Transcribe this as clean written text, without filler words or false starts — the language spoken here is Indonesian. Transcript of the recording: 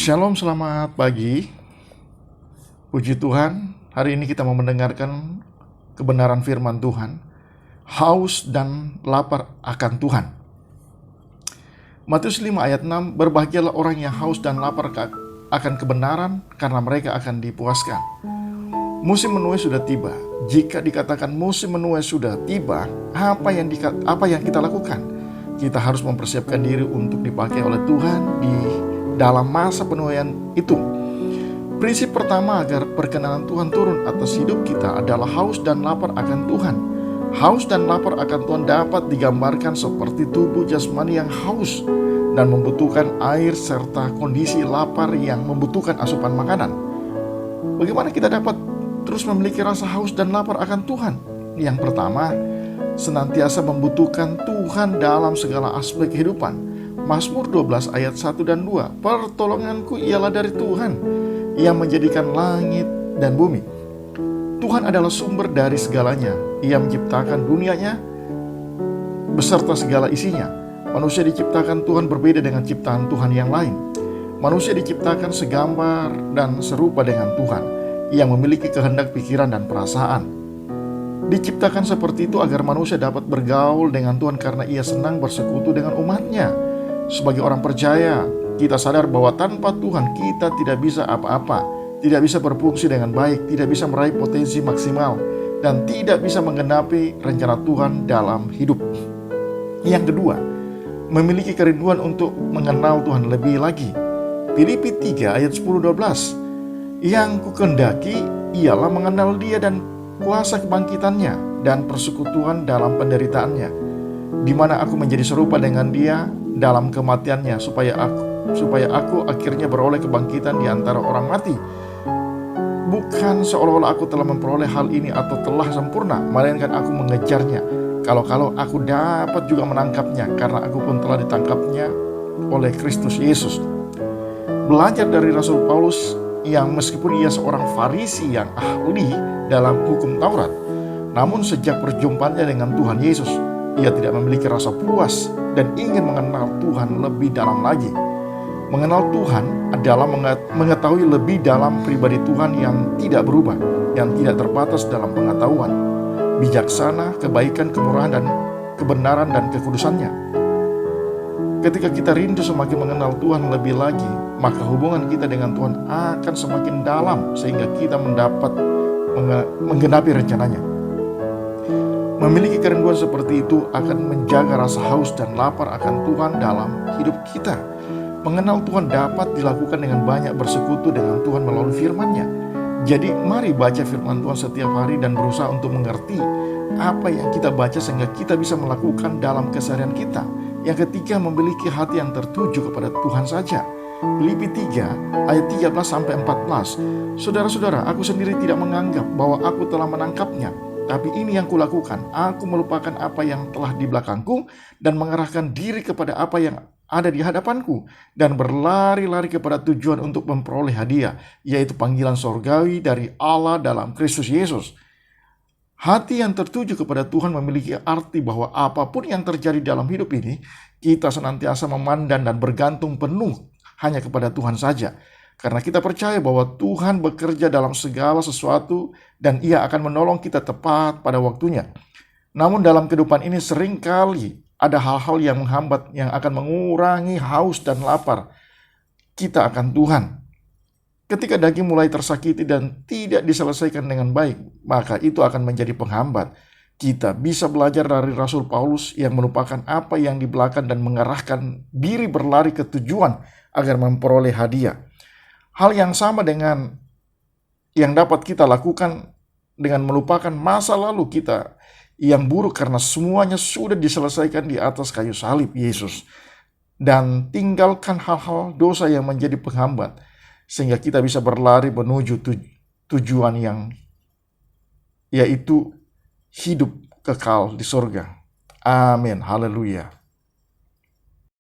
Shalom, selamat pagi. Puji Tuhan, hari ini kita mau mendengarkan kebenaran firman Tuhan. Haus dan lapar akan Tuhan. Matius 5 ayat 6, berbahagialah orang yang haus dan lapar akan kebenaran, karena mereka akan dipuaskan. Musim menuai sudah tiba. Jika dikatakan musim menuai sudah tiba, apa yang kita lakukan? Kita harus mempersiapkan diri untuk dipakai oleh Tuhan di dalam masa penuaian itu. Prinsip pertama agar perkenanan Tuhan turun atas hidup kita adalah haus dan lapar akan Tuhan. Haus dan lapar akan Tuhan dapat digambarkan seperti tubuh jasmani yang haus dan membutuhkan air, serta kondisi lapar yang membutuhkan asupan makanan. Bagaimana kita dapat terus memiliki rasa haus dan lapar akan Tuhan? Yang pertama, senantiasa membutuhkan Tuhan dalam segala aspek kehidupan. Mazmur 12 ayat 1 dan 2, pertolonganku ialah dari Tuhan yang menjadikan langit dan bumi. Tuhan adalah sumber dari segalanya. Ia menciptakan dunianya beserta segala isinya. Manusia diciptakan Tuhan berbeda dengan ciptaan Tuhan yang lain. Manusia diciptakan segambar dan serupa dengan Tuhan, yang memiliki kehendak, pikiran, dan perasaan. Diciptakan seperti itu agar manusia dapat bergaul dengan Tuhan karena ia senang bersekutu dengan umatnya. Sebagai orang percaya, kita sadar bahwa tanpa Tuhan kita tidak bisa apa-apa, tidak bisa berfungsi dengan baik, tidak bisa meraih potensi maksimal, dan tidak bisa menggenapi rencana Tuhan dalam hidup. Yang kedua, memiliki kerinduan untuk mengenal Tuhan lebih lagi. Filipi 3 ayat 10-12, yang kukendaki ialah mengenal Dia dan kuasa kebangkitannya dan persekutuan dalam penderitaannya, di mana aku menjadi serupa dengan Dia dalam kematiannya, supaya aku akhirnya beroleh kebangkitan di antara orang mati. Bukan seolah-olah aku telah memperoleh hal ini atau telah sempurna, melainkan aku mengejarnya. Kalau aku dapat juga menangkapnya, karena aku pun telah ditangkapnya oleh Kristus Yesus. Belajar dari Rasul Paulus yang meskipun ia seorang Farisi yang ahli dalam hukum Taurat, namun sejak perjumpaannya dengan Tuhan Yesus, ia tidak memiliki rasa puas dan ingin mengenal Tuhan lebih dalam lagi. Mengenal Tuhan adalah mengetahui lebih dalam pribadi Tuhan yang tidak berubah, yang tidak terbatas dalam pengetahuan, bijaksana, kebaikan, kemurahan, dan kebenaran dan kekudusannya. Ketika kita rindu semakin mengenal Tuhan lebih lagi, maka hubungan kita dengan Tuhan akan semakin dalam sehingga kita mendapat menggenapi rencananya. Memiliki kerinduan seperti itu akan menjaga rasa haus dan lapar akan Tuhan dalam hidup kita. Mengenal Tuhan dapat dilakukan dengan banyak bersekutu dengan Tuhan melalui firman-Nya. Jadi mari baca firman Tuhan setiap hari dan berusaha untuk mengerti apa yang kita baca sehingga kita bisa melakukan dalam keseharian kita. Yang ketiga, memiliki hati yang tertuju kepada Tuhan saja. Filipi 3 ayat 13-14, saudara-saudara, aku sendiri tidak menganggap bahwa aku telah menangkapnya, tapi ini yang kulakukan, aku melupakan apa yang telah di belakangku dan mengarahkan diri kepada apa yang ada di hadapanku, dan berlari-lari kepada tujuan untuk memperoleh hadiah, yaitu panggilan sorgawi dari Allah dalam Kristus Yesus. Hati yang tertuju kepada Tuhan memiliki arti bahwa apapun yang terjadi dalam hidup ini, kita senantiasa memandang dan bergantung penuh hanya kepada Tuhan saja. Karena kita percaya bahwa Tuhan bekerja dalam segala sesuatu dan Ia akan menolong kita tepat pada waktunya. Namun dalam kehidupan ini seringkali ada hal-hal yang menghambat, yang akan mengurangi haus dan lapar kita akan Tuhan. Ketika daging mulai tersakiti dan tidak diselesaikan dengan baik, maka itu akan menjadi penghambat. Kita bisa belajar dari Rasul Paulus yang melupakan apa yang di belakang dan mengarahkan diri berlari ke tujuan agar memperoleh hadiah. Hal yang sama dengan yang dapat kita lakukan dengan melupakan masa lalu kita yang buruk karena semuanya sudah diselesaikan di atas kayu salib Yesus, dan tinggalkan hal-hal dosa yang menjadi penghambat sehingga kita bisa berlari menuju tujuan yang yaitu hidup kekal di surga. Amin. Haleluya.